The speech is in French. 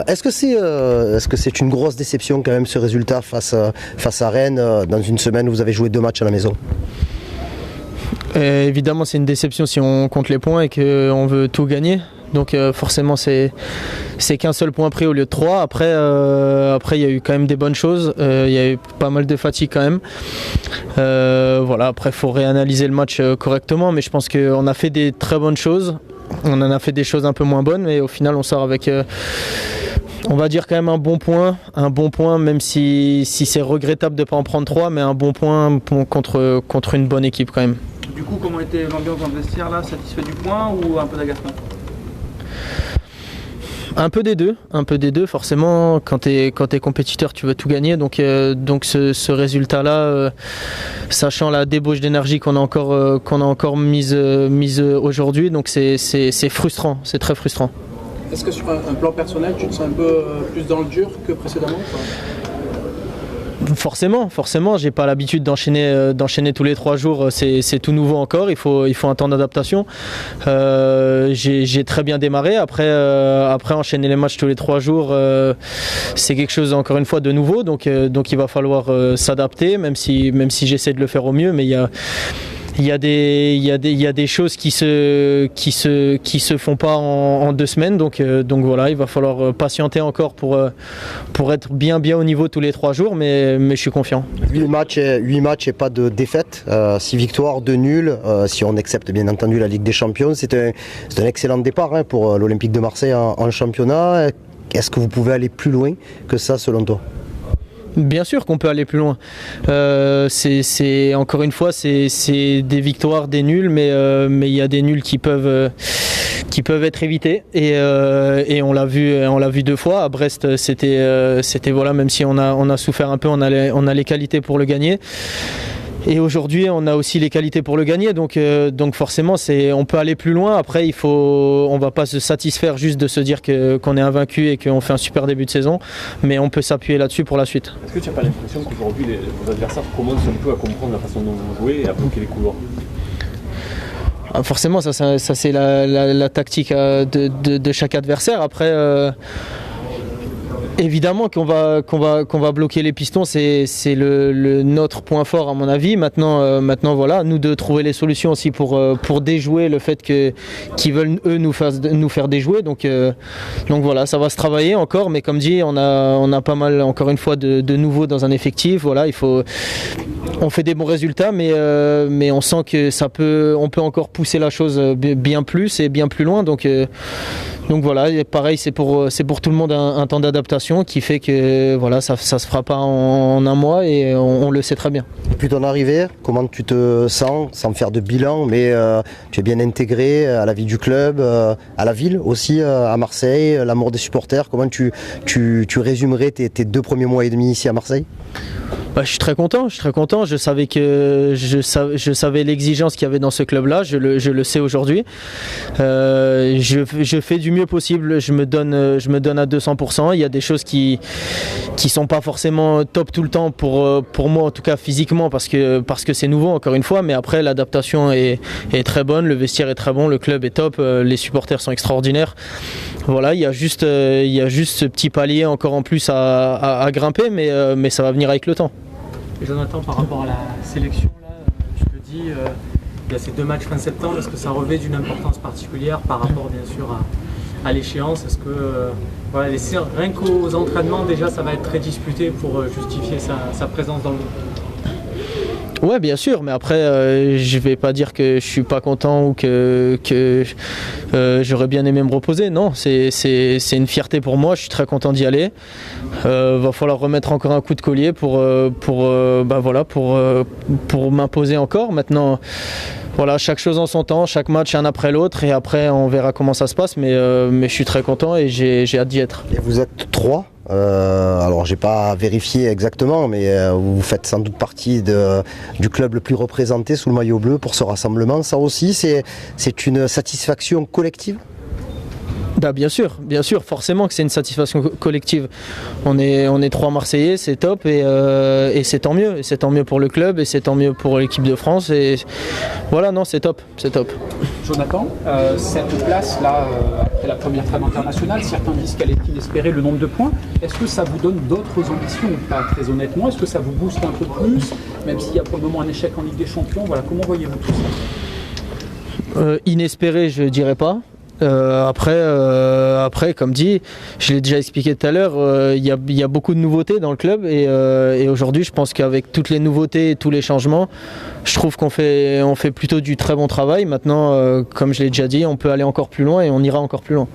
Est-ce que c'est une grosse déception quand même ce résultat face à Rennes dans une semaine où vous avez joué 2 matchs à la maison? Évidemment c'est une déception si on compte les points et qu'on veut tout gagner. Donc forcément c'est qu'un seul point pris au lieu de 3. Après il y a eu quand même des bonnes choses, il y a eu pas mal de fatigue quand même. Voilà, après il faut réanalyser le match correctement, mais je pense qu'on a fait des très bonnes choses. On en a fait des choses un peu moins bonnes, mais au final on sort avec on va dire quand même un bon point, même si c'est regrettable de ne pas en prendre 3, mais un bon point contre une bonne équipe quand même. Du coup, comment était l'ambiance dans le vestiaire là? Satisfait du point ou un peu d'agacement? Un peu des deux. Forcément, quand tu es compétiteur, tu veux tout gagner. Donc ce résultat-là, sachant la débauche d'énergie qu'on a encore mise aujourd'hui, donc c'est frustrant, c'est très frustrant. Est-ce que sur un plan personnel, tu te sens un peu plus dans le dur que précédemment? Forcément, j'ai pas l'habitude d'enchaîner tous les 3 jours, c'est tout nouveau encore, il faut un temps d'adaptation. J'ai très bien démarré, après enchaîner les matchs tous les 3 jours, c'est quelque chose encore une fois de nouveau, donc il va falloir s'adapter, même si j'essaie de le faire au mieux, mais il y a des choses qui se font pas en 2 semaines, donc voilà, il va falloir patienter encore pour être bien au niveau tous les 3 jours, mais je suis confiant. 8 matchs et pas de défaite, 6 victoires, 2 nuls, si on accepte bien entendu la Ligue des Champions, c'est un excellent départ pour l'Olympique de Marseille en championnat. Est-ce que vous pouvez aller plus loin que ça selon toi? Bien sûr qu'on peut aller plus loin. Encore une fois, c'est des victoires, des nuls, mais il y a des nuls qui peuvent être évités. Et on l'a vu 2 fois. À Brest, c'était voilà, même si on a souffert un peu, on a les qualités pour le gagner. Et aujourd'hui, on a aussi les qualités pour le gagner, donc forcément, on peut aller plus loin. Après, on va pas se satisfaire juste de se dire qu'on est invaincu et qu'on fait un super début de saison, mais on peut s'appuyer là-dessus pour la suite. Est-ce que tu n'as pas l'impression qu'aujourd'hui, vos adversaires commencent un peu à comprendre la façon dont vous jouez et à bloquer les couloirs? Forcément, ça c'est la tactique de chaque adversaire. Après. Évidemment qu'on va bloquer les pistons, c'est notre point fort à mon avis. Maintenant voilà, nous de trouver les solutions aussi pour déjouer le fait qu'ils veulent eux nous faire déjouer. Donc voilà, ça va se travailler encore, mais comme dit, on a pas mal encore une fois de nouveaux dans un effectif. Voilà, on fait des bons résultats, mais on sent que on peut encore pousser la chose bien plus et bien plus loin. Donc voilà, et pareil, c'est pour tout le monde un temps d'adaptation qui fait que voilà, ça se fera pas en un mois et on le sait très bien. Depuis ton arrivée, comment tu te sens, sans faire de bilan, mais tu es bien intégré à la vie du club, à la ville aussi, à Marseille, l'amour des supporters. Comment tu résumerais tes 2 premiers mois et demi ici à Marseille? Je suis très content. Je savais l'exigence qu'il y avait dans ce club-là. Je le sais aujourd'hui. Je fais du mieux possible. Je me donne à 200%. Il y a des choses qui sont pas forcément top tout le temps pour moi, en tout cas physiquement, parce que c'est nouveau encore une fois. Mais après, l'adaptation est très bonne. Le vestiaire est très bon. Le club est top. Les supporters sont extraordinaires. Voilà, il y a juste ce petit palier encore en plus à grimper, mais ça va venir avec le temps. Et Jonathan, par rapport à la sélection, là, tu te dis, il y a ces 2 matchs fin septembre, est-ce que ça revêt d'une importance particulière par rapport bien sûr à l'échéance? Est-ce que voilà, rien qu'aux entraînements déjà ça va être très disputé pour justifier sa présence dans le groupe? Ouais, bien sûr, mais après je vais pas dire que je suis pas content ou que j'aurais bien aimé me reposer. Non, c'est une fierté pour moi, je suis très content d'y aller. Va falloir remettre encore un coup de collier pour m'imposer encore. Maintenant, voilà, chaque chose en son temps, chaque match un après l'autre et après on verra comment ça se passe, mais je suis très content et j'ai hâte d'y être. Et vous êtes 3. Alors j'ai pas vérifié exactement, mais vous faites sans doute partie du club le plus représenté sous le maillot bleu pour ce rassemblement. Ça aussi, c'est une satisfaction collective? Bien sûr, forcément que c'est une satisfaction collective. On est 3 Marseillais, c'est top et c'est tant mieux. C'est tant mieux pour le club et c'est tant mieux pour l'équipe de France. Et voilà, non, c'est top. Jonathan, cette place-là, après la première trêve internationale, certains disent qu'elle est inespérée, le nombre de points. Est-ce que ça vous donne d'autres ambitions ou pas, très honnêtement? Est-ce que ça vous booste un peu plus, même s'il y a pour le moment un échec en Ligue des Champions? Voilà, comment voyez-vous tout ça? Inespéré, je dirais pas. Après, comme dit, je l'ai déjà expliqué tout à l'heure, il y a beaucoup de nouveautés dans le club et aujourd'hui, je pense qu'avec toutes les nouveautés et tous les changements, je trouve qu'on fait plutôt du très bon travail. Maintenant, comme je l'ai déjà dit, on peut aller encore plus loin et on ira encore plus loin.